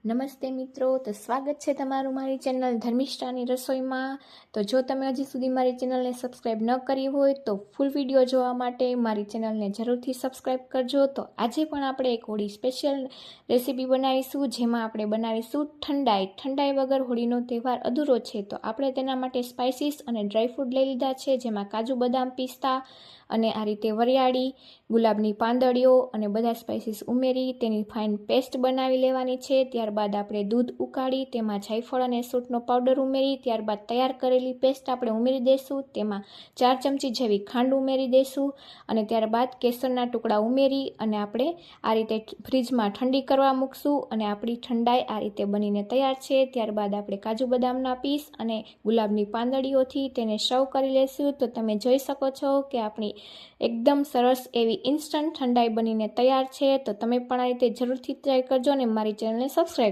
નમસ્તે મિત્રો, તો સ્વાગત છે તમારું મારી ચેનલ ધર્મિષ્ઠાની રસોઈમાં। તો જો તમે હજી સુધી મારી ચેનલને સબસ્ક્રાઈબ ન કરી હોય તો ફૂલ વિડીયો જોવા માટે મારી ચેનલને જરૂરથી સબસ્ક્રાઈબ કરજો। તો આજે પણ આપણે એક હોળી સ્પેશિયલ રેસીપી બનાવીશું, જેમાં આપણે બનાવીશું ઠંડાઈ। ઠંડાઈ વગર હોળીનો તહેવાર અધૂરો છે। તો આપણે તેના માટે સ્પાઇસીસ અને ડ્રાયફ્રૂટ લઈ લીધા છે, જેમાં કાજુ, બદામ, પિસ્તા અને આ રીતે વરિયાળી, ગુલાબની પાંદડીઓ અને બધા સ્પાઇસીસ ઉમેરી તેની ફાઇન પેસ્ટ બનાવી લેવાની છે। ત્યારબાદ આપણે દૂધ ઉકાળી તેમાં જાયફળ અને સૂંઠનો પાવડર ઉમેરી ત્યારબાદ તૈયાર કરેલી પેસ્ટ આપણે ઉમેરી દઈશું। તેમાં 4 ચમચી જેવી ખાંડ ઉમેરી દઈશું અને ત્યારબાદ કેસરના ટુકડા ઉમેરી અને આપણે આ રીતે ફ્રીજમાં ઠંડી કરવા મૂકશું અને આપણી ઠંડાઈ આ રીતે બનીને તૈયાર છે। ત્યારબાદ આપણે કાજુ બદામના પીસ અને ગુલાબની પાંદડીઓથી તેને સર્વ કરી લઈશું। તો તમે જોઈ શકો છો કે આપણી એકદમ સરસ એવી ઇન્સ્ટન્ટ ઠંડાઈ બનીને તૈયાર છે। તો તમે પણ આ રીતે જરૂરથી ટ્રાય કરજો અને મારી ચેનલને સબસ્ક્રાઈબ